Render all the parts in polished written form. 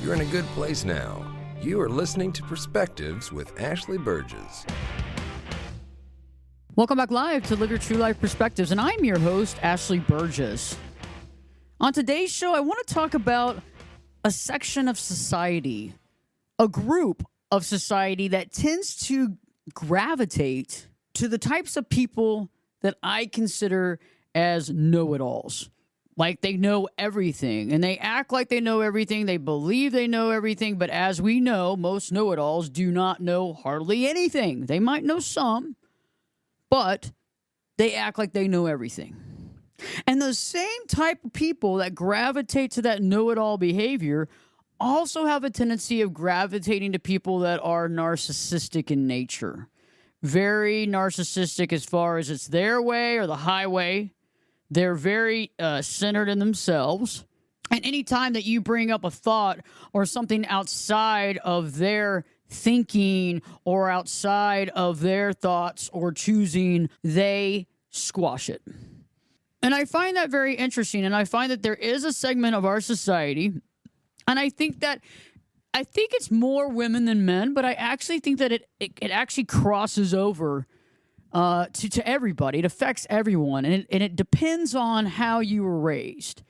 You're in a good place now. You are listening to Perspectives with Ashley Burgess. Welcome back live to Live Your True Life Perspectives, and I'm your host, Ashley Burgess. On today's show, I want to talk about a section of society, a group of society that tends to gravitate to the types of people that I consider as know-it-alls. Like they know everything, and they act like they know everything. They believe they know everything, but as we know, most know-it-alls do not know hardly anything. They might know some, but they act like they know everything. And the same type of people that gravitate to that know-it-all behavior also have a tendency of gravitating to people that are narcissistic in nature. Very narcissistic as far as it's their way or the highway. They're very centered in themselves. And anytime that you bring up a thought or something outside of their thinking or outside of their thoughts or choosing, they squash it. And I find that very interesting. And I find that there is a segment of our society, and I think it's more women than men, but I actually think that it actually crosses over to everybody. It affects everyone, and it depends on how you were raised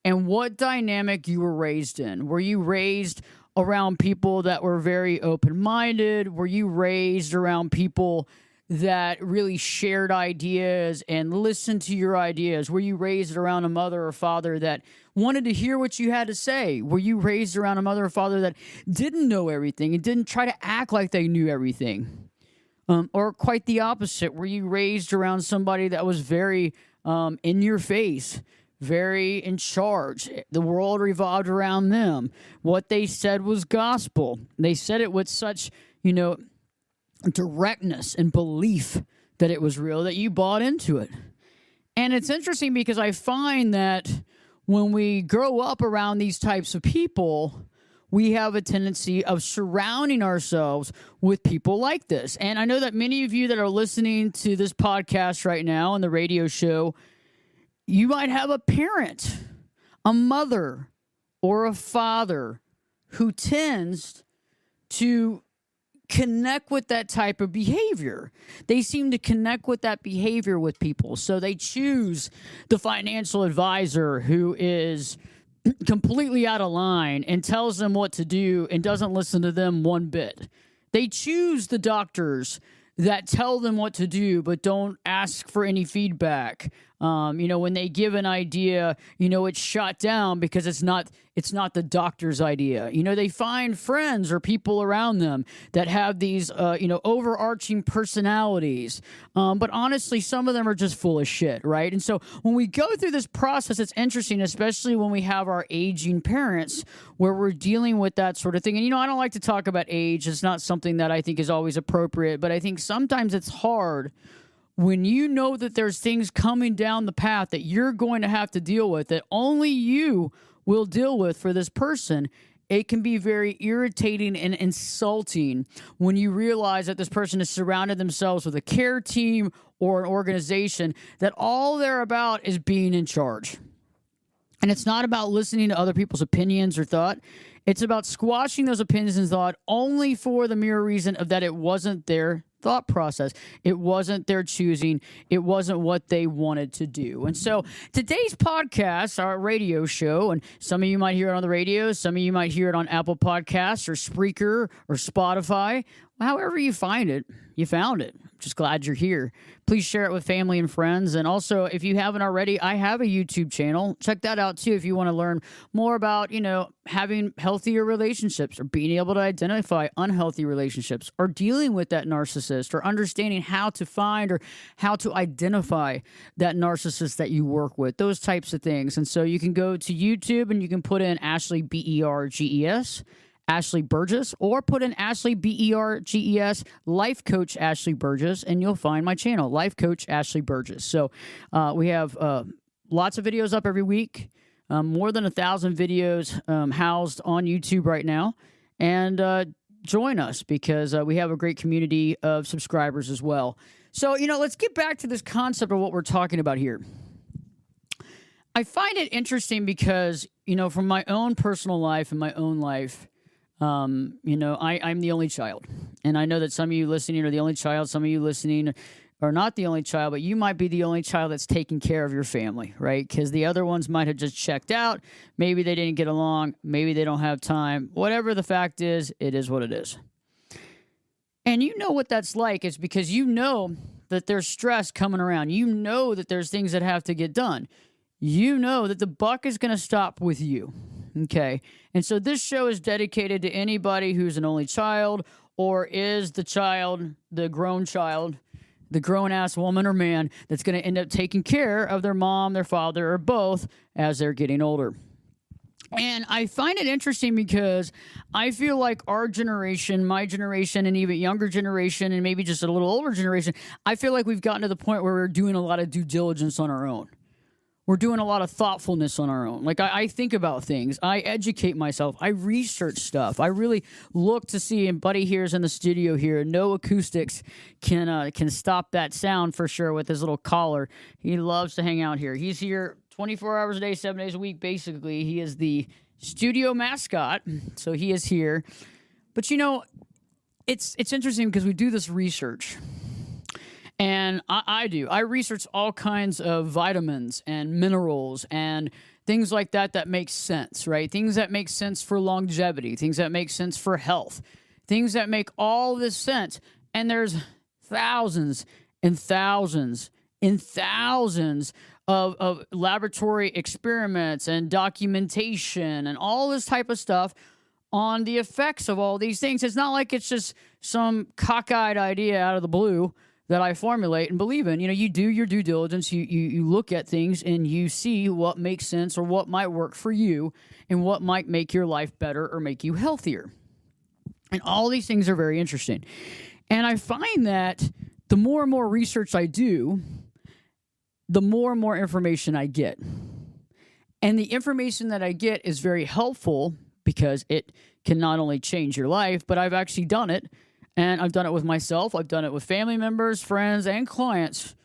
and what dynamic you were raised in. Were you raised around people that were very open-minded? Were you raised around people that really shared ideas and listened to your ideas? Were you raised around a mother or father that wanted to hear what you had to say? Were you raised around a mother or father that didn't know everything and didn't try to act like they knew everything? Or quite the opposite. Were you raised around somebody that was very in your face, very in charge? The world revolved around them. What they said was gospel. They said it with such, directness and belief that it was real that you bought into it. And it's interesting because I find that when we grow up around these types of people, we have a tendency of surrounding ourselves with people like this. And I know that many of you that are listening to this podcast right now and the radio show, you might have a parent, a mother, or a father who tends to connect with that type of behavior. They seem to connect with that behavior with people. So they choose the financial advisor who is completely out of line and tells them what to do and doesn't listen to them one bit. They choose the doctors that tell them what to do but don't ask for any feedback. When they give an idea, it's shot down because it's not the doctor's idea. They find friends or people around them that have these, overarching personalities. But honestly, some of them are just full of shit, right? And so when we go through this process, it's interesting, especially when we have our aging parents where we're dealing with that sort of thing. And, I don't like to talk about age. It's not something that I think is always appropriate, but I think sometimes it's hard when you know that there's things coming down the path that you're going to have to deal with that only you will deal with for this person. It can be very irritating and insulting when you realize that this person has surrounded themselves with a care team or an organization that all they're about is being in charge. And it's not about listening to other people's opinions or thought. It's about squashing those opinions and thought only for the mere reason of that it wasn't their thought process. It wasn't their choosing. It wasn't what they wanted to do. And so today's podcast, our radio show, and some of you might hear it on the radio, some of you might hear it on Apple Podcasts or Spreaker or Spotify. However you find it, you found it. I'm just glad you're here. Please share it with family and friends. And also, if you haven't already, I have a YouTube channel. Check that out too if you want to learn more about, having healthier relationships or being able to identify unhealthy relationships or dealing with that narcissist or understanding how to find or how to identify that narcissist that you work with, those types of things. And so you can go to YouTube and you can put in Ashley, Berges, Ashley Burgess, or put in Ashley, Berges, Life Coach Ashley Burgess, and you'll find my channel, Life Coach Ashley Burgess. So we have lots of videos up every week, more than 1,000 videos housed on YouTube right now. And join us because we have a great community of subscribers as well. So, let's get back to this concept of what we're talking about here. I find it interesting because, from my own personal life and my own life, I'm the only child. And I know that some of you listening are the only child. Some of you listening are not the only child, but you might be the only child that's taking care of your family, right? Because the other ones might have just checked out. Maybe they didn't get along. Maybe they don't have time. Whatever the fact is, it is what it is. And you know what that's like is because you know that there's stress coming around. You know that there's things that have to get done. You know that the buck is going to stop with you. Okay. And so this show is dedicated to anybody who's an only child or is the child, the grown ass woman or man that's going to end up taking care of their mom, their father, or both as they're getting older. And I find it interesting because I feel like our generation, my generation, and even younger generation, and maybe just a little older generation, I feel like we've gotten to the point where we're doing a lot of due diligence on our own. We're doing a lot of thoughtfulness on our own. Like I think about things. I educate myself. I research stuff. I really look to see. And Buddy here's in the studio here. No acoustics can stop that sound for sure with his little collar. He loves to hang out here. He's here 24 hours a day, 7 days a week. Basically, he is the studio mascot. So he is here. But it's interesting because we do this research. And I do. I research all kinds of vitamins and minerals and things like that make sense, right? Things that make sense for longevity, things that make sense for health, things that make all this sense. And there's thousands and thousands and thousands of laboratory experiments and documentation and all this type of stuff on the effects of all these things. It's not like it's just some cockeyed idea out of the blue that I formulate and believe in. You do your due diligence. You look at things and you see what makes sense or what might work for you and what might make your life better or make you healthier. And all these things are very interesting. And I find that the more and more research I do, the more and more information I get. And the information that I get is very helpful because it can not only change your life, but I've actually done it. And I've done it with myself. I've done it with family members, friends, and clients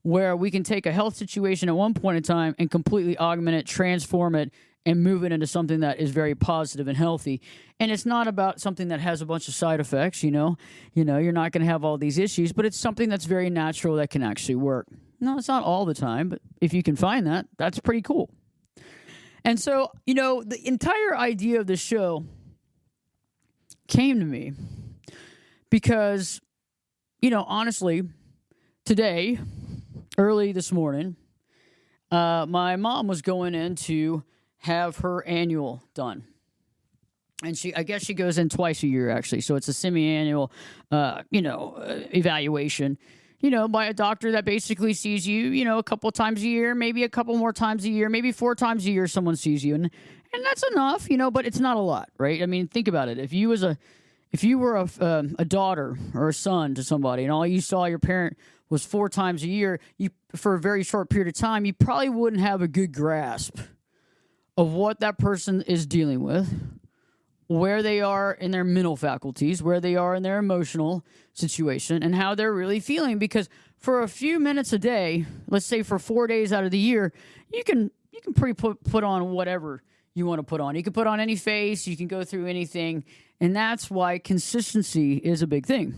where we can take a health situation at one point in time and completely augment it, transform it, and move it into something that is very positive and healthy. And it's not about something that has a bunch of side effects, you're not going to have all these issues, but it's something that's very natural that can actually work. No, it's not all the time, but if you can find that, that's pretty cool. And so, the entire idea of the show came to me because, honestly, today, early this morning, my mom was going in to have her annual done. And I guess she goes in twice a year, actually. So it's a semi-annual, evaluation, by a doctor that basically sees you, a couple times a year, maybe a couple more times a year, maybe 4 times a year someone sees you. And that's enough, but it's not a lot, right? I mean, think about it. If you were a daughter or a son to somebody and all you saw your parent was 4 times a year, for a very short period of time, you probably wouldn't have a good grasp of what that person is dealing with, where they are in their mental faculties, where they are in their emotional situation, and how they're really feeling. Because for a few minutes a day, let's say for 4 days out of the year, you can put on whatever you want to put on. You can put on any face, you can go through anything, and that's why consistency is a big thing.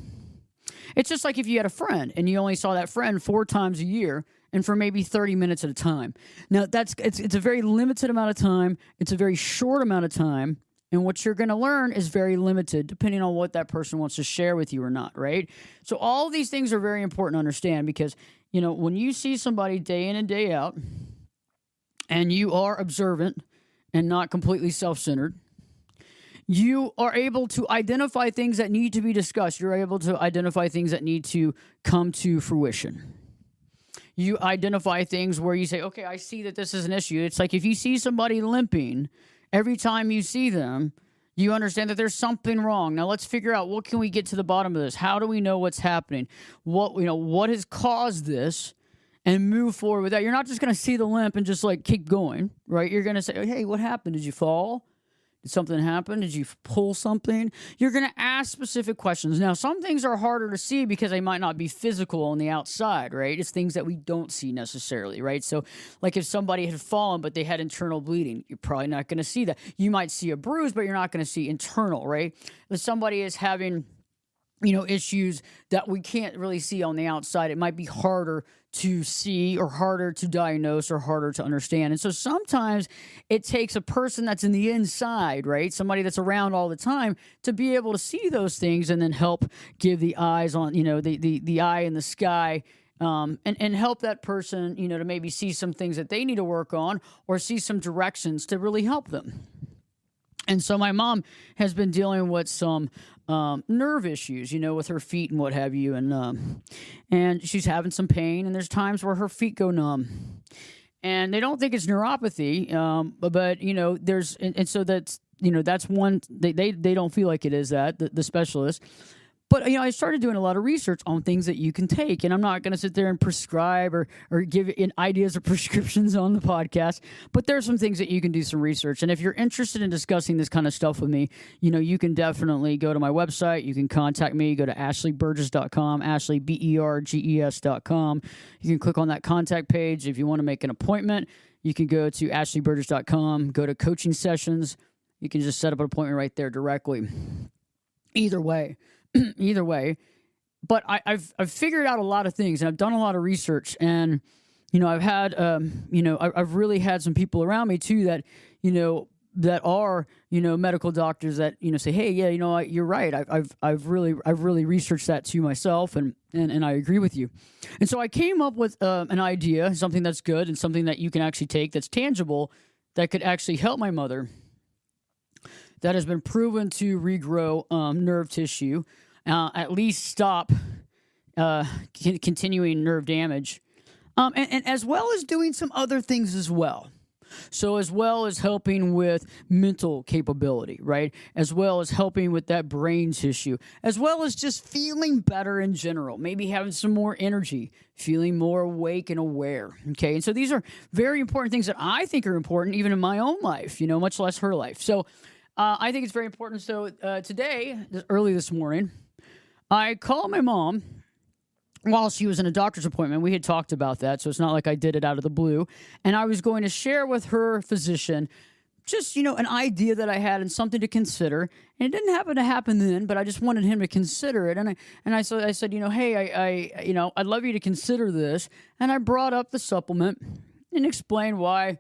It's just like if you had a friend and you only saw that friend 4 times a year and for maybe 30 minutes at a time. Now, it's a very limited amount of time. It's a very short amount of time. And what you're going to learn is very limited depending on what that person wants to share with you or not, right? So all these things are very important to understand because, when you see somebody day in and day out and you are observant and not completely self-centered, you are able to identify things that need to be discussed. You're able to identify things that need to come to fruition. You identify things where you say, okay, I see that this is an issue. It's like if you see somebody limping, every time you see them, you understand that there's something wrong. Now let's figure out what can we get to the bottom of this. How do we know what's happening? What has caused this? And move forward with that. You're not just going to see the limp and just keep going, right? You're going to say, hey, what happened? Did you fall? Did something happen? Did you pull something? You're going to ask specific questions. Now, some things are harder to see because they might not be physical on the outside, right? It's things that we don't see necessarily, right? So, like if somebody had fallen but they had internal bleeding, you're probably not going to see that. You might see a bruise, but you're not going to see internal, right? If somebody is having issues that we can't really see on the outside, it might be harder to see or harder to diagnose or harder to understand. And so sometimes it takes a person that's in the inside, right? Somebody that's around all the time to be able to see those things and then help give the eyes on, the eye in the sky, and help that person, to maybe see some things that they need to work on or see some directions to really help them. And so my mom has been dealing with some nerve issues, with her feet and what have you, and she's having some pain. And there's times where her feet go numb, and they don't think it's neuropathy, but there's and so that's one they don't feel like it is that the specialist. But, I started doing a lot of research on things that you can take, and I'm not going to sit there and prescribe or give ideas or prescriptions on the podcast, but there's some things that you can do some research. And if you're interested in discussing this kind of stuff with me, you can definitely go to my website. You can contact me. Go to ashleyburgess.com, Ashley, BERGES.com. You can click on that contact page. If you want to make an appointment, you can go to ashleyburgess.com, go to coaching sessions. You can just set up an appointment right there directly. Either way. But I've figured out a lot of things, and I've done a lot of research, and I've had I've really had some people around me too that that are medical doctors that say, hey, yeah, you're right. I've really researched that too myself, and I agree with you. And so I came up with an idea, something that's good and something that you can actually take that's tangible, that could actually help my mother, that has been proven to regrow nerve tissue, at least stop continuing nerve damage, and as well as doing some other things as well. So as well as helping with mental capability, right? As well as helping with that brain tissue, as well as just feeling better in general, maybe having some more energy, feeling more awake and aware, okay? And so these are very important things that I think are important even in my own life, much less her life. So I think it's very important. So today, early this morning, I called my mom while she was in a doctor's appointment. We had talked about that, so it's not like I did it out of the blue. And I was going to share with her physician just, an idea that I had and something to consider. And it didn't happen to happen then, but I just wanted him to consider it. And I said, hey, I'd love you to consider this. And I brought up the supplement and explained why,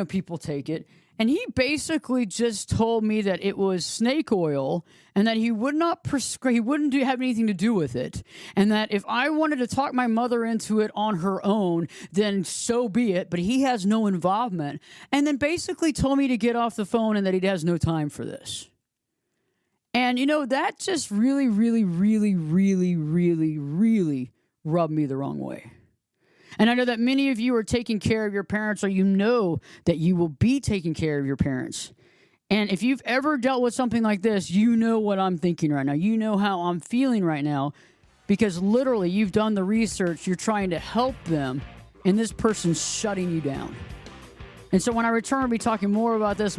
people take it. And he basically just told me that it was snake oil and that he would not prescribe, he wouldn't have anything to do with it. And that if I wanted to talk my mother into it on her own, then so be it. But he has no involvement. And then basically told me to get off the phone and that he has no time for this. And, that just really, really, really, really, really, really rubbed me the wrong way. And I know that many of you are taking care of your parents, or that you will be taking care of your parents. And if you've ever dealt with something like this, you know what I'm thinking right now. You know how I'm feeling right now, because literally you've done the research, you're trying to help them, and this person's shutting you down. And so when I return, I'll be talking more about this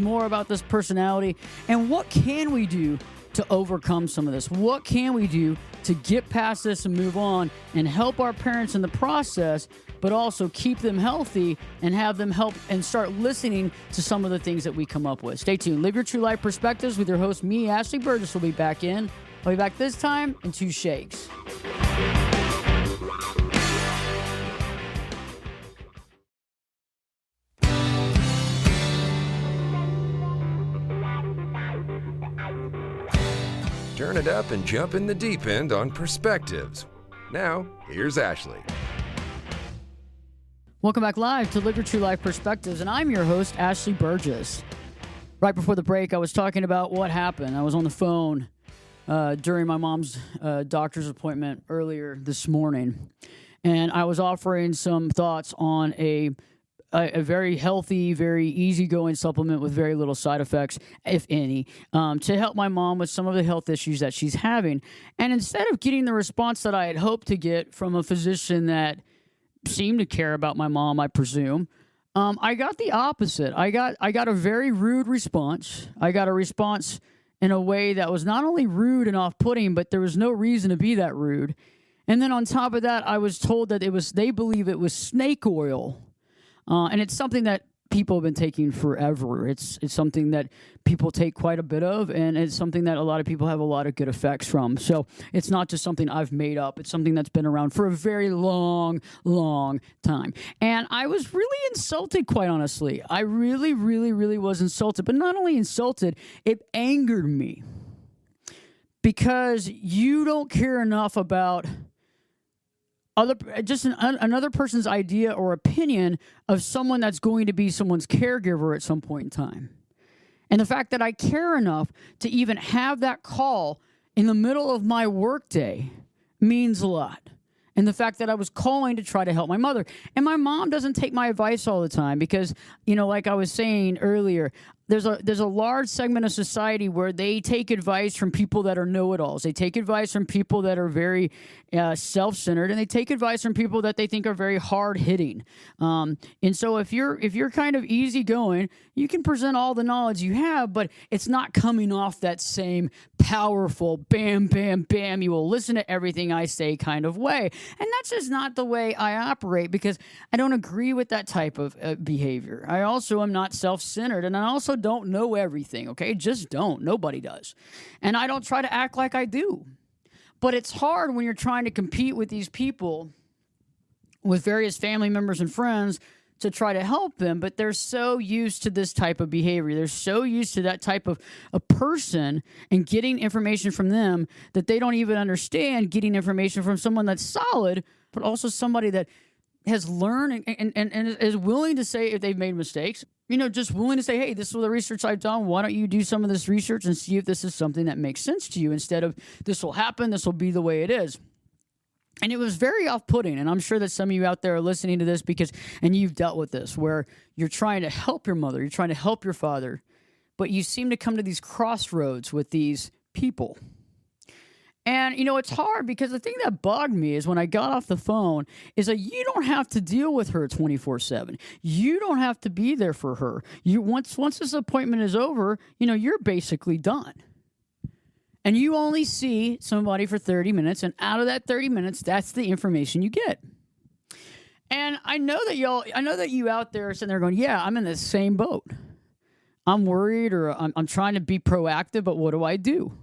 personality, and what can we do to overcome some of this? What can we do to get past this and move on and help our parents in the process, but also keep them healthy and have them help and start listening to some of the things that we come up with? Stay tuned. Live Your True Life Perspectives with your host, me, Ashley Burgess, will be back in. I'll be back this time in 2 shakes. Turn it up and jump in the deep end on Perspectives. Now, here's Ashley. Welcome back live to Live Your True Life Perspectives, and I'm your host, Ashley Burgess. Right before the break, I was talking about what happened. I was on the phone during my mom's doctor's appointment earlier this morning, and I was offering some thoughts on a very healthy, very easygoing supplement with very little side effects, if any, to help my mom with some of the health issues that she's having. And instead of getting the response that I had hoped to get from a physician that seemed to care about my mom, I presume, I got the opposite. I got a very rude response. I got a response in a way that was not only rude and off-putting, but there was no reason to be that rude. And then on top of that, I was told that they believe it was snake oil. And it's something that people have been taking forever. It's something that people take quite a bit of, and it's something that a lot of people have a lot of good effects from. So it's not just something I've made up. It's something that's been around for a very long, long time. And I was really insulted, quite honestly. I really, really, really was insulted. But not only insulted, it angered me. Because you don't care enough about another person's idea or opinion of someone that's going to be someone's caregiver at some point in time. And the fact that I care enough to even have that call in the middle of my workday means a lot. And the fact that I was calling to try to help my mother. And my mom doesn't take my advice all the time because, like I was saying earlier, there's a large segment of society where they take advice from people that are know-it-alls. They take advice from people that are very self-centered, and they take advice from people that they think are very hard-hitting. And so if you're kind of easygoing, you can present all the knowledge you have, but it's not coming off that same powerful bam, bam, bam, you will listen to everything I say kind of way. And that's just not the way I operate because I don't agree with that type of behavior. I also am not self-centered, and I also don't know everything, okay? Just don't. Nobody does. And I don't try to act like I do. But it's hard when you're trying to compete with these people, with various family members and friends, to try to help them, but they're so used to this type of behavior. They're so used to that type of a person and getting information from them that they don't even understand getting information from someone that's solid, but also somebody that has learned and is willing to say if they've made mistakes, just willing to say, hey, this is the research I've done. Why don't you do some of this research and see if this is something that makes sense to you instead of this will happen, this will be the way it is. And it was very off-putting, and I'm sure that some of you out there are listening to this and you've dealt with this, where you're trying to help your mother, you're trying to help your father, but you seem to come to these crossroads with these people. And, it's hard because the thing that bugged me is when I got off the phone is that you don't have to deal with her 24/7. You don't have to be there for her. Once this appointment is over, you're basically done. And you only see somebody for 30 minutes, and out of that 30 minutes, that's the information you get. And I know that you out there are sitting there going, yeah, I'm in the same boat. I'm worried or I'm trying to be proactive, but what do I do?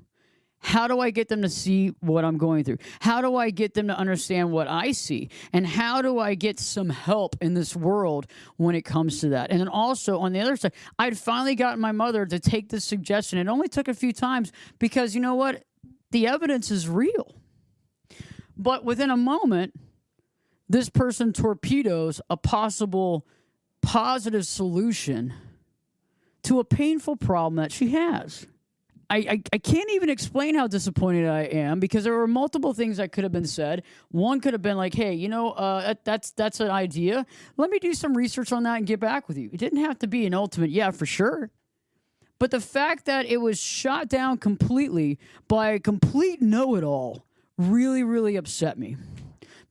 How do I get them to see what I'm going through? How do I get them to understand what I see? And how do I get some help in this world when it comes to that? And then also on the other side, I'd finally gotten my mother to take this suggestion. It only took a few times because you know what? The evidence is real. But within a moment, this person torpedoes a possible positive solution to a painful problem that she has. I can't even explain how disappointed I am because there were multiple things that could have been said. One could have been like, hey, that's an idea. Let me do some research on that and get back with you. It didn't have to be an ultimate, yeah, for sure. But the fact that it was shot down completely by a complete know-it-all really, really upset me.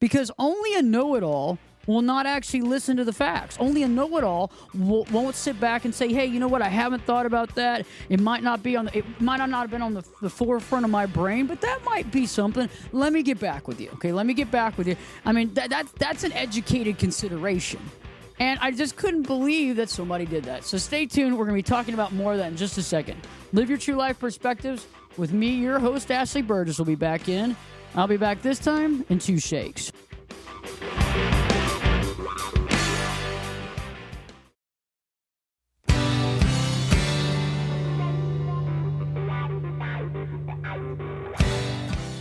Because only a know-it-all will not actually listen to the facts. Only a know-it-all won't sit back and say, hey, you know what? I haven't thought about that. It might not have been on the forefront of my brain, but that might be something. Let me get back with you. Okay, let me get back with you. I mean, that's an educated consideration. And I just couldn't believe that somebody did that. So stay tuned. We're going to be talking about more of that in just a second. Live Your True Life Perspectives with me, your host, Ashley Burgess, will be back in. I'll be back this time in 2 shakes.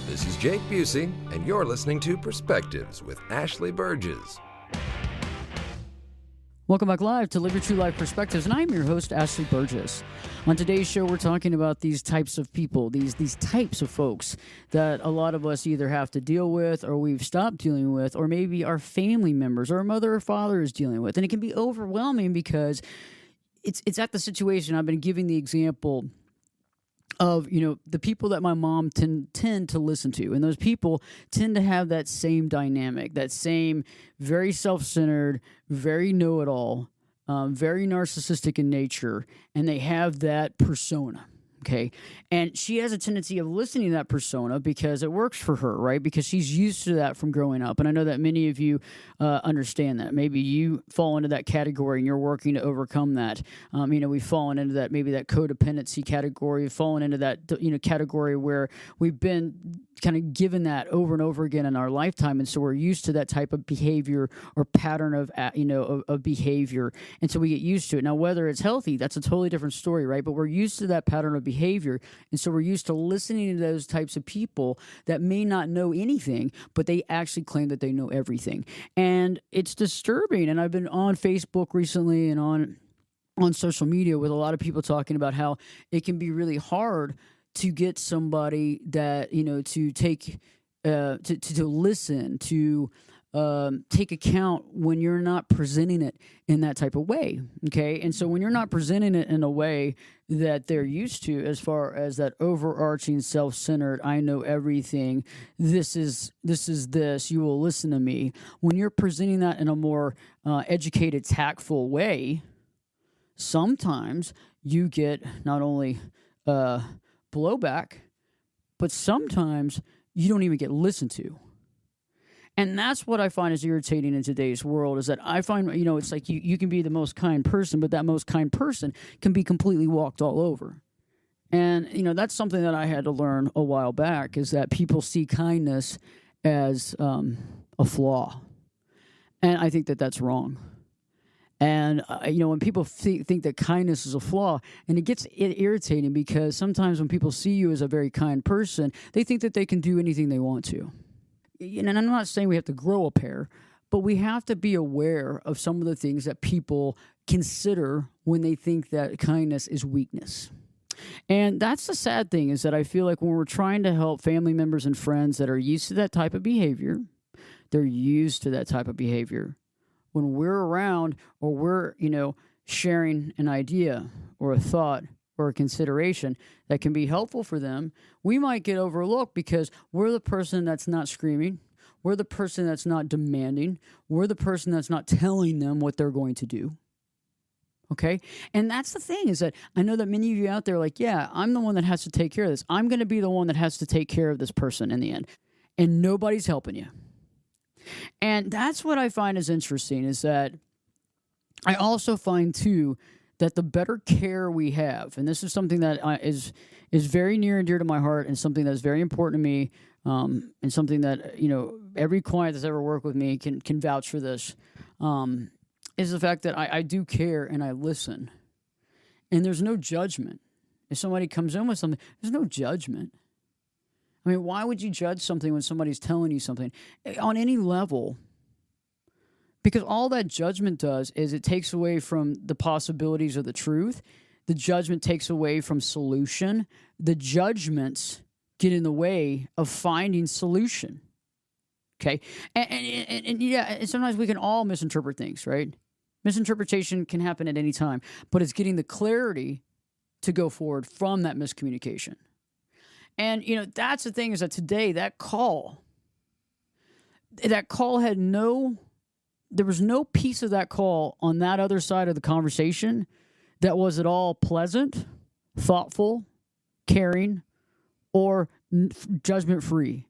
This is Jake Busey, and you're listening to Perspectives with Ashley Burgess. Welcome back live to Live Your True Life Perspectives, and I'm your host, Ashley Burgess. On today's show, we're talking about these types of people, these types of folks that a lot of us either have to deal with or we've stopped dealing with, or maybe our family members or our mother or father is dealing with. And it can be overwhelming because it's at the situation. I've been giving the example of, the people that my mom tend to listen to. And those people tend to have that same dynamic, that same very self-centered, very know-it-all very narcissistic in nature, and they have that persona. Okay. And she has a tendency of listening to that persona because it works for her, right? Because she's used to that from growing up. And I know that many of you understand that. Maybe you fall into that category and you're working to overcome that. We've fallen into that, maybe that codependency category, we've fallen into that, category where we've been kind of given that over and over again in our lifetime. And so we're used to that type of behavior or pattern of behavior. And so we get used to it. Now, whether it's healthy, that's a totally different story, right? But we're used to that pattern of behavior. And so we're used to listening to those types of people that may not know anything, but they actually claim that they know everything. And it's disturbing. And I've been on Facebook recently and on social media with a lot of people talking about how it can be really hard to get somebody that, to take, to listen, to take account when you're not presenting it in that type of way. Okay. And so when you're not presenting it in a way that they're used to, as far as that overarching self-centered, I know everything, this is this, you will listen to me. When you're presenting that in a more educated, tactful way, sometimes you get not only blowback, but sometimes you don't even get listened to. And that's what I find is irritating in today's world, is that I find, it's like you can be the most kind person, but that most kind person can be completely walked all over. And, that's something that I had to learn a while back, is that people see kindness as a flaw. And I think that that's wrong. And, when people think that kindness is a flaw, and it gets irritating because sometimes when people see you as a very kind person, they think that they can do anything they want to. And I'm not saying we have to grow a pair, but we have to be aware of some of the things that people consider when they think that kindness is weakness. And that's the sad thing, is that I feel like when we're trying to help family members and friends that are used to that type of behavior, they're used to that type of behavior. When we're around, or we're, sharing an idea or a thought or a consideration that can be helpful for them, we might get overlooked because we're the person that's not screaming. We're the person that's not demanding. We're the person that's not telling them what they're going to do. Okay? And that's the thing, is that I know that many of you out there are like, yeah, I'm the one that has to take care of this. I'm going to be the one that has to take care of this person in the end. And nobody's helping you. And that's what I find is interesting, is that I also find, too, that the better care we have, and this is something that is very near and dear to my heart, and something that's very important to me, and something that, every client that's ever worked with me can vouch for this, is the fact that I do care and I listen. And there's no judgment. If somebody comes in with something, there's no judgment. I mean, why would you judge something when somebody's telling you something on any level? Because all that judgment does is it takes away from the possibilities of the truth. The judgment takes away from solution. The judgments get in the way of finding solution. Okay? And sometimes we can all misinterpret things, right? Misinterpretation can happen at any time, but it's getting the clarity to go forward from that miscommunication. And, that's the thing, is that today, that call had there was no piece of that call on that other side of the conversation that was at all pleasant, thoughtful, caring, or judgment-free.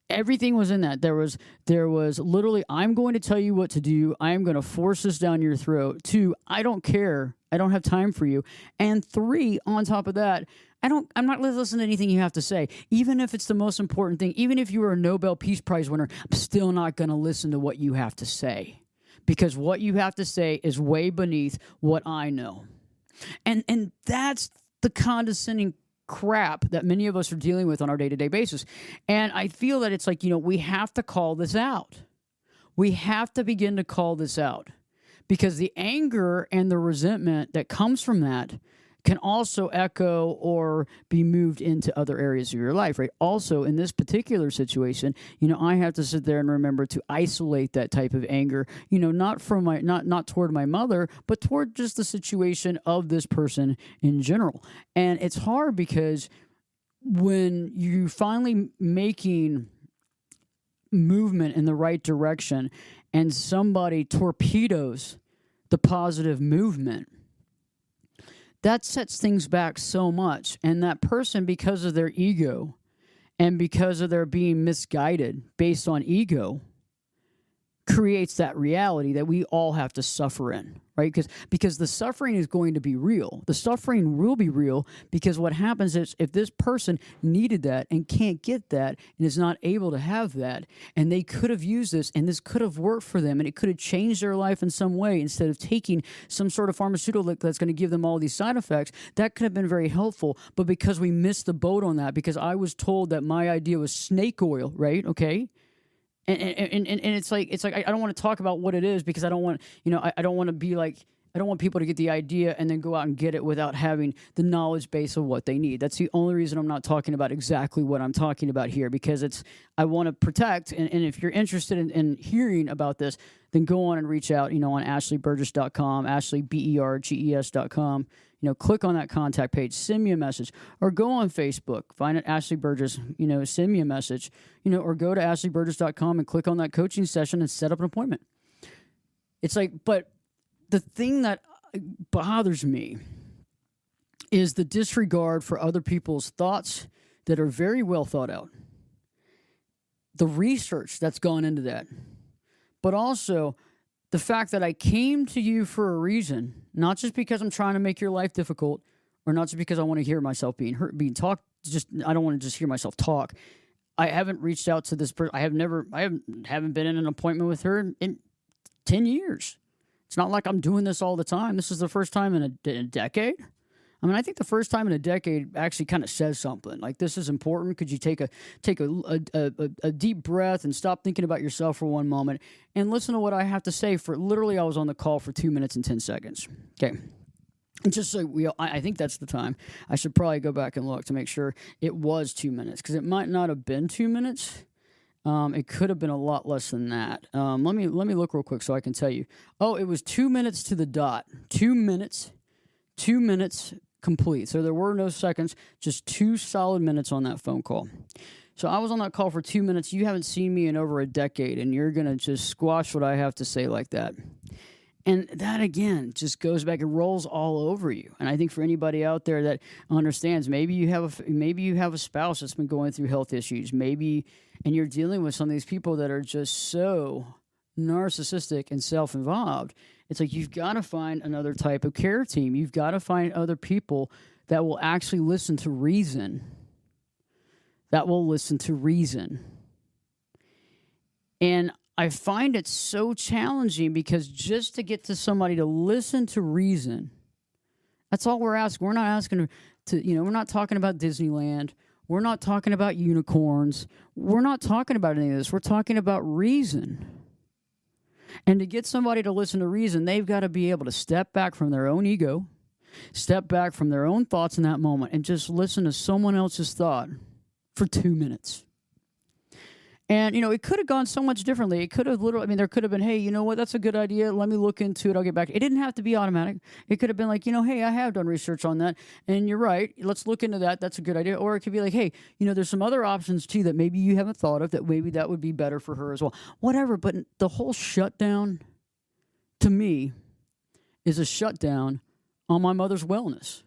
Everything was in that. There was literally, I'm going to tell you what to do. I am going to force this down your throat. 2, I don't care. I don't have time for you. And 3, on top of that, I'm not going to listen to anything you have to say. Even if it's the most important thing, even if you were a Nobel Peace Prize winner, I'm still not going to listen to what you have to say. Because what you have to say is way beneath what I know. And that's the condescending crap that many of us are dealing with on our day-to-day basis. And I feel that it's like, we have to call this out. We have to begin to call this out. Because the anger and the resentment that comes from that can also echo or be moved into other areas of your life, right? Also, in this particular situation, I have to sit there and remember to isolate that type of anger, not toward my mother, but toward just the situation of this person in general. And it's hard because when you finally making movement in the right direction and somebody torpedoes the positive movement. That sets things back so much. And that person, because of their ego and because of their being misguided based on ego, creates that reality that we all have to suffer in, right? Because the suffering is going to be real. The suffering will be real because what happens is if this person needed that and can't get that and is not able to have that, and they could have used this and this could have worked for them and it could have changed their life in some way instead of taking some sort of pharmaceutical that's going to give them all these side effects, that could have been very helpful. But because we missed the boat on that, because I was told that my idea was snake oil, right? Okay. And it's like I don't want to talk about what it is because I don't want, I don't want to be like, I don't want people to get the idea and then go out and get it without having the knowledge base of what they need. That's the only reason I'm not talking about exactly what I'm talking about here, because I want to protect. And if you're interested in hearing about this, then go on and reach out, on ashleyburgess.com, ashleyberges.com. Click on that contact page, send me a message, or go on Facebook, find it Ashley Burgess, send me a message, or go to ashleyburgess.com and click on that coaching session and set up an appointment. It's like, but the thing that bothers me is the disregard for other people's thoughts that are very well thought out. The research that's gone into that, but also the fact that I came to you for a reason, not just because I'm trying to make your life difficult, or not just because I want to hear myself being hurt, being talked. I don't want to just hear myself talk. I haven't reached out to this person. I haven't been in an appointment with her in 10 years. It's not like I'm doing this all the time. This is the first time in a decade. I mean, I think the first time in a decade actually kind of says something. Like, this is important. Could you take a deep breath and stop thinking about yourself for one moment and listen to what I have to say? For literally, I was on the call for 2 minutes and 10 seconds. Okay. And just so I think that's the time. I should probably go back and look to make sure it was 2 minutes, because it might not have been 2 minutes. It could have been a lot less than that. Let me look real quick so I can tell you. Oh, it was 2 minutes to the dot. 2 minutes. 2 minutes complete. So there were no seconds, just 2 solid minutes on that phone call. So I was on that call for 2 minutes. You haven't seen me in over a decade, and you're going to just squash what I have to say like that. And that, again, just goes back and rolls all over you. And I think for anybody out there that understands, maybe you have a spouse that's been going through health issues, and you're dealing with some of these people that are just so narcissistic and self-involved. It's like you've got to find another type of care team. You've got to find other people that will actually listen to reason. And I find it so challenging because just to get to somebody to listen to reason, that's all we're asking. We're not asking we're not talking about Disneyland. We're not talking about unicorns. We're not talking about any of this. We're talking about reason. And to get somebody to listen to reason, they've got to be able to step back from their own ego, step back from their own thoughts in that moment, and just listen to someone else's thought for 2 minutes. And, it could have gone so much differently. It could have there could have been, hey, you know what, that's a good idea. Let me look into it. I'll get back. It didn't have to be automatic. It could have been like, hey, I have done research on that. And you're right. Let's look into that. That's a good idea. Or it could be like, hey, there's some other options too that maybe you haven't thought of, that maybe that would be better for her as well. Whatever. But the whole shutdown, to me, is a shutdown on my mother's wellness.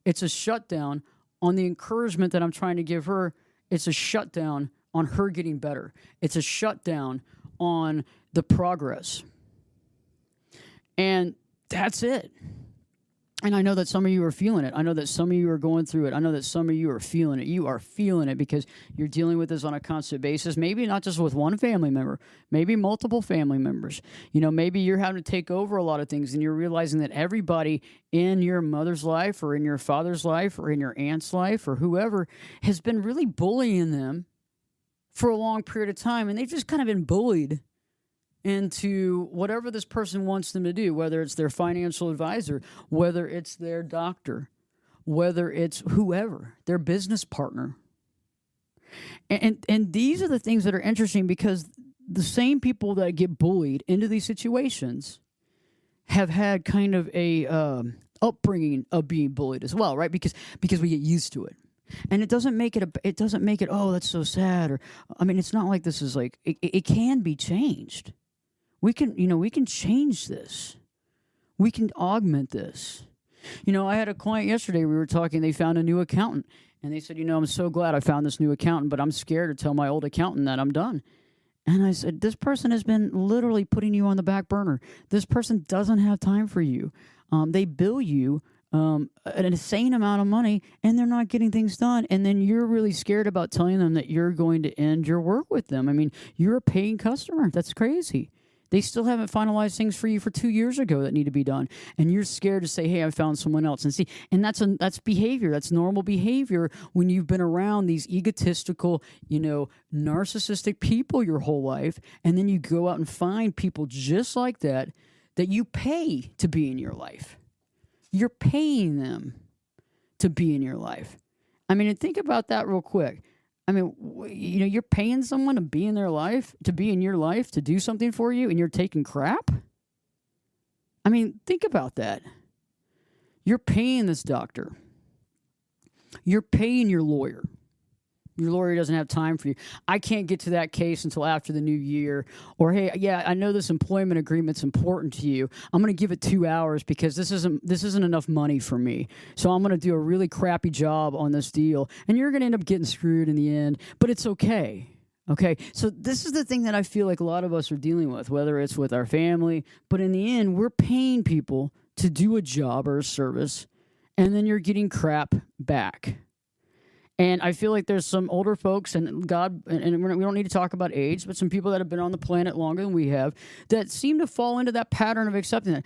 It's a shutdown on the encouragement that I'm trying to give her. It's a shutdown on her getting better. It's a shutdown on the progress. And that's it. And I know that some of you are feeling it. I know that some of you are going through it. I know that some of you are feeling it. You are feeling it because you're dealing with this on a constant basis. Maybe not just with one family member, maybe multiple family members. Maybe you're having to take over a lot of things and you're realizing that everybody in your mother's life or in your father's life or in your aunt's life or whoever has been really bullying them for a long period of time, and they've just kind of been bullied into whatever this person wants them to do, whether it's their financial advisor, whether it's their doctor, whether it's whoever, their business partner. And these are the things that are interesting, because the same people that get bullied into these situations have had kind of a upbringing of being bullied as well, right? Because we get used to it. And it doesn't make it, oh, that's so sad. Or, it's not like this is like, it can be changed. We can change this. We can augment this. You know, I had a client yesterday, we were talking, they found a new accountant. And they said, you know, I'm so glad I found this new accountant, but I'm scared to tell my old accountant that I'm done. And I said, this person has been literally putting you on the back burner. This person doesn't have time for you. They bill you an insane amount of money, and they're not getting things done. And then you're really scared about telling them that you're going to end your work with them. I mean, you're a paying customer. That's crazy. They still haven't finalized things for you for 2 years ago that need to be done. And you're scared to say, hey, I found someone else. And see, and that's behavior. That's normal behavior when you've been around these egotistical, you know, narcissistic people your whole life. And then you go out and find people just like that you pay to be in your life. You're paying them to be in your life. I mean, and think about that real quick. I mean, you know, you're paying someone to be in their life, to be in your life, to do something for you, and you're taking crap? I mean, think about that. You're paying this doctor. You're paying your lawyer. Your lawyer doesn't have time for you. I can't get to that case until after the new year. Or, hey, yeah, I know this employment agreement's important to you. I'm going to give it 2 hours because this isn't enough money for me. So I'm going to do a really crappy job on this deal. And you're going to end up getting screwed in the end. But it's okay. Okay? So this is the thing that I feel like a lot of us are dealing with, whether it's with our family. But in the end, we're paying people to do a job or a service. And then you're getting crap back. And I feel like there's some older folks, and we don't need to talk about age, but some people that have been on the planet longer than we have that seem to fall into that pattern of accepting that.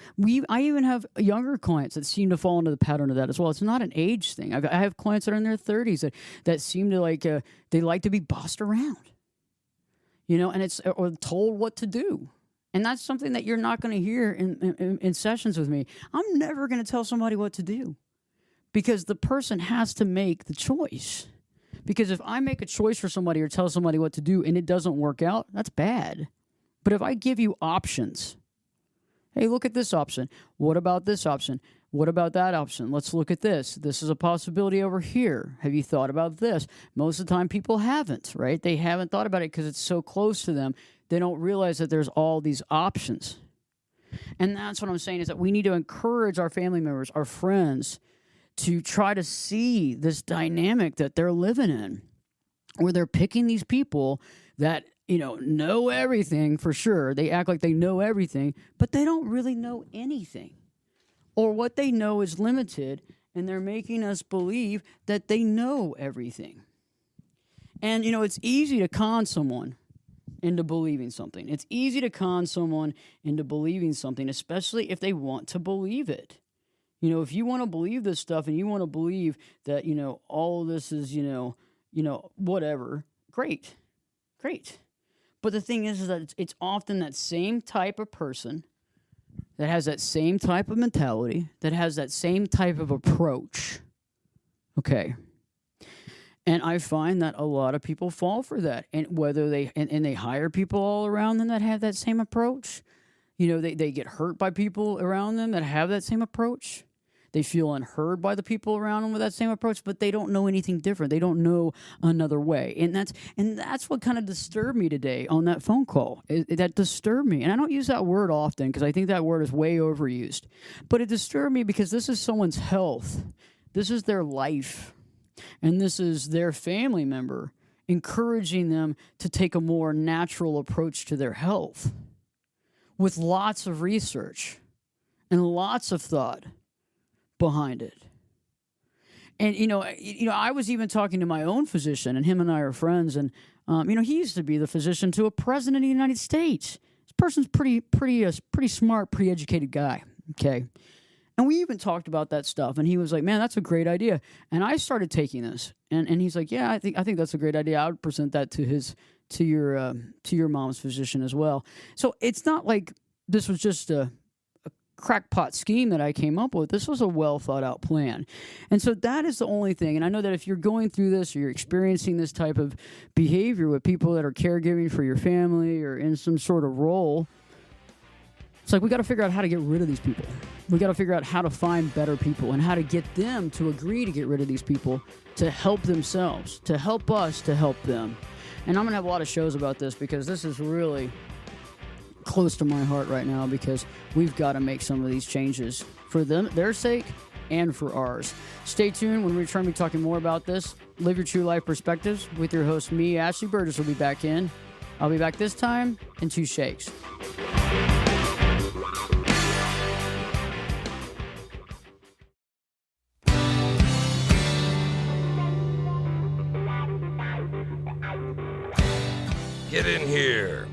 I even have younger clients that seem to fall into the pattern of that as well. It's not an age thing. I have clients that are in their 30s that seem to like, they like to be bossed around, you know, and or told what to do. And that's something that you're not going to hear in sessions with me. I'm never going to tell somebody what to do. Because the person has to make the choice. Because if I make a choice for somebody or tell somebody what to do and it doesn't work out, that's bad. But if I give you options, hey, look at this option. What about this option? What about that option? Let's look at this. This is a possibility over here. Have you thought about this? Most of the time people haven't, right? They haven't thought about it because it's so close to them. They don't realize that there's all these options. And that's what I'm saying is that we need to encourage our family members, our friends, to try to see this dynamic that they're living in, where they're picking these people that, you know everything for sure. They act like they know everything, but they don't really know anything. Or what they know is limited, and they're making us believe that they know everything. And, you know, it's easy to con someone into believing something. It's easy to con someone into believing something, especially if they want to believe it. You know, if you want to believe this stuff and you want to believe that, you know, all of this is, you know, whatever, great. But the thing is that it's often that same type of person that has that same type of mentality, that has that same type of approach. Okay. And I find that a lot of people fall for that. And whether they hire people all around them that have that same approach. You know, they get hurt by people around them that have that same approach. They feel unheard by the people around them with that same approach, but they don't know anything different. They don't know another way. And that's what kind of disturbed me today on that phone call. That disturbed me. And I don't use that word often because I think that word is way overused. But it disturbed me because this is someone's health. This is their life. And this is their family member encouraging them to take a more natural approach to their health with lots of research and lots of thought behind it. And, you know, I was even talking to my own physician, and him and I are friends, and, he used to be the physician to a president of the United States. This person's pretty smart, pretty educated guy, okay? And we even talked about that stuff, and he was like, man, that's a great idea. And I started taking this, and he's like, yeah, I think that's a great idea. I would present that to your mom's physician as well. So it's not like this was just a crackpot scheme that I came up with. This was a well thought out plan. And so that is the only thing. And I know that if you're going through this or you're experiencing this type of behavior with people that are caregiving for your family or in some sort of role, it's like we got to figure out how to get rid of these people. We got to figure out how to find better people and how to get them to agree to get rid of these people to help themselves, to help us to help them. And I'm going to have a lot of shows about this because this is really close to my heart right now because we've got to make some of these changes for them, their sake, and for ours. Stay tuned. When we return, we'll be talking more about this. Live Your True Life Perspectives with your host, me, Ashley Burgess, will be back in. I'll be back this time in 2 shakes. Get in here.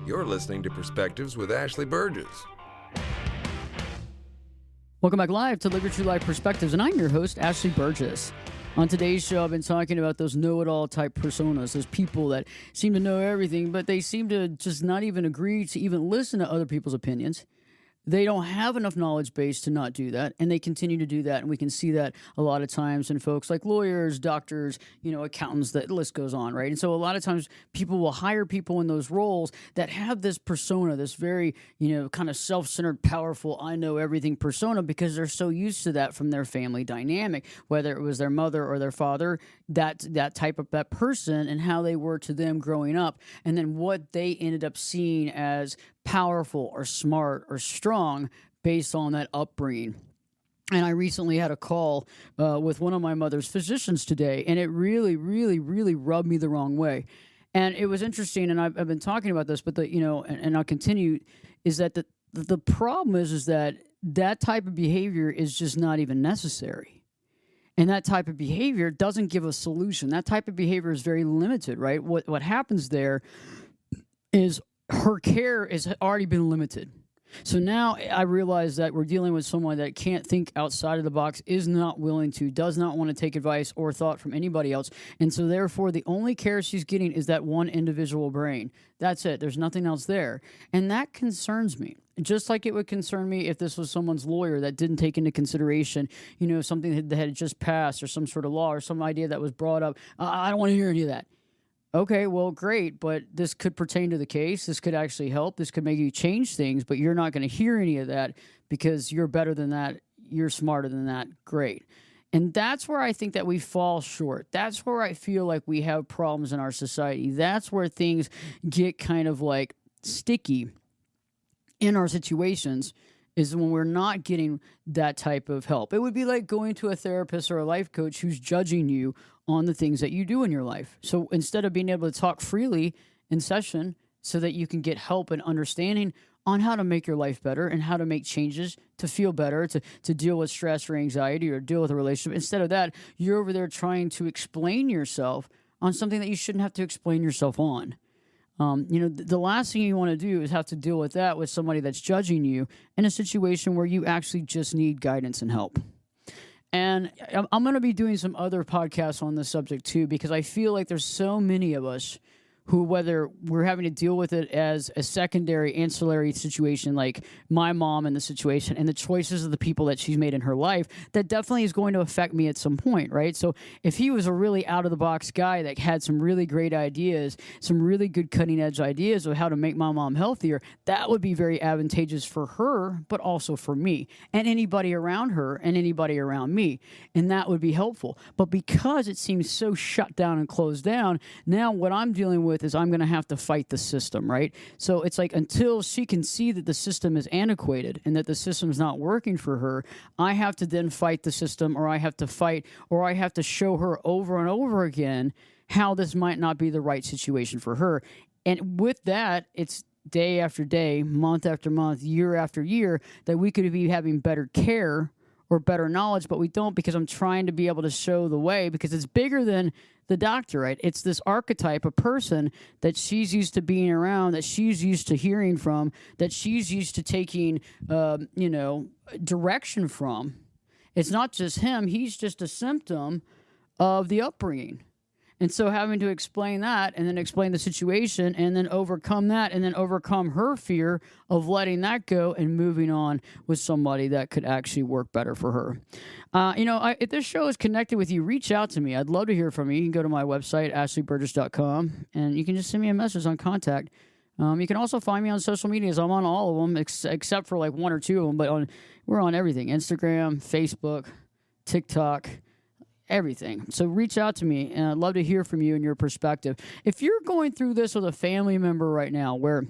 You're listening to Perspectives with Ashley Burgess. Welcome back live to Live Your True Life Perspectives, and I'm your host, Ashley Burgess. On today's show, I've been talking about those know-it-all type personas, those people that seem to know everything, but they seem to just not even agree to even listen to other people's opinions. They don't have enough knowledge base to not do that, and they continue to do that, and we can see that a lot of times in folks like lawyers, doctors, accountants, the list goes on, right? And so a lot of times people will hire people in those roles that have this persona, this very, kind of self-centered, powerful, I know everything persona, because they're so used to that from their family dynamic, whether it was their mother or their father, that type of that person and how they were to them growing up, and then what they ended up seeing as powerful or smart or strong based on that upbringing. And I recently had a call with one of my mother's physicians today, and it really, really, really rubbed me the wrong way. And it was interesting, and I've been talking about this, but and I'll continue, is that the problem is that type of behavior is just not even necessary. And that type of behavior doesn't give a solution. That type of behavior is very limited, right? What happens there is her care has already been limited. So now I realize that we're dealing with someone that can't think outside of the box, is not willing to, does not want to take advice or thought from anybody else. And so therefore, the only care she's getting is that one individual brain. That's it. There's nothing else there. And that concerns me. Just like it would concern me if this was someone's lawyer that didn't take into consideration, something that had just passed or some sort of law or some idea that was brought up. I don't want to hear any of that. Okay, well, great, but this could pertain to the case. This could actually help. This could make you change things, but you're not going to hear any of that because you're better than that. You're smarter than that. Great. And that's where I think that we fall short. That's where I feel like we have problems in our society. That's where things get kind of like sticky in our situations, is when we're not getting that type of help. It would be like going to a therapist or a life coach who's judging you on the things that you do in your life. So instead of being able to talk freely in session so that you can get help and understanding on how to make your life better and how to make changes to feel better, to deal with stress or anxiety or deal with a relationship, instead of that, you're over there trying to explain yourself on something that you shouldn't have to explain yourself on. The last thing you want to do is have to deal with that with somebody that's judging you in a situation where you actually just need guidance and help. And I'm going to be doing some other podcasts on this subject too, because I feel like there's so many of us who, whether we're having to deal with it as a secondary, ancillary situation, like my mom in the situation and the choices of the people that she's made in her life, that definitely is going to affect me at some point, right? So if he was a really out-of-the-box guy that had some really great ideas, some really good cutting-edge ideas of how to make my mom healthier, that would be very advantageous for her, but also for me and anybody around her and anybody around me, and that would be helpful. But because it seems so shut down and closed down, now what I'm dealing with is I'm going to have to fight the system, right? So it's like until she can see that the system is antiquated and that the system's not working for her, I have to then fight the system, or I have to show her over and over again how this might not be the right situation for her. And with that, it's day after day, month after month, year after year, that we could be having better care or better knowledge, but we don't, because I'm trying to be able to show the way, because it's bigger than the doctor, right? It's this archetype, a person that she's used to being around, that she's used to hearing from, that she's used to taking, direction from. It's not just him. He's just a symptom of the upbringing. And so having to explain that, and then explain the situation, and then overcome that, and then overcome her fear of letting that go and moving on with somebody that could actually work better for her. If this show is connected with you, reach out to me. I'd love to hear from you. You can go to my website, ashleyburgess.com, and you can just send me a message on contact. You can also find me on social medias. I'm on all of them except for like one or two of them, but we're on everything: Instagram, Facebook, TikTok, everything. So reach out to me, and I'd love to hear from you and your perspective. If you're going through this with a family member right now where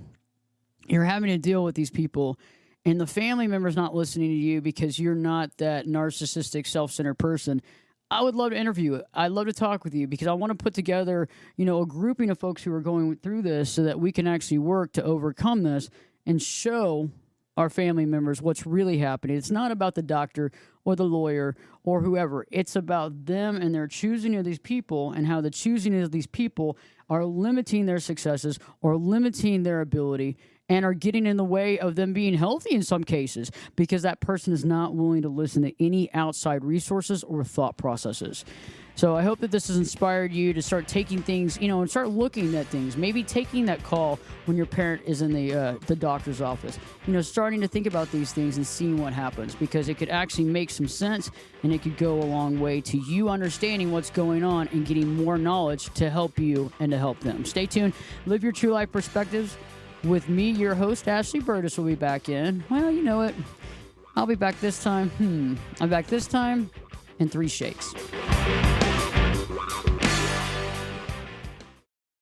you're having to deal with these people, and the family member's not listening to you because you're not that narcissistic, self-centered person, I would love to interview it. I'd love to talk with you because I want to put together, a grouping of folks who are going through this so that we can actually work to overcome this and show our family members what's really happening. It's not about the doctor or the lawyer or whoever. It's about them and their choosing of these people and how the choosing of these people are limiting their successes or limiting their ability and are getting in the way of them being healthy in some cases because that person is not willing to listen to any outside resources or thought processes. So I hope that this has inspired you to start taking things, and start looking at things. Maybe taking that call when your parent is in the doctor's office. Starting to think about these things and seeing what happens because it could actually make some sense and it could go a long way to you understanding what's going on and getting more knowledge to help you and to help them. Stay tuned. Live your true life perspectives. With me, your host, Ashley Burtis, will be back in. Well, you know it. I'll be back this time. I'm back this time in 3 shakes.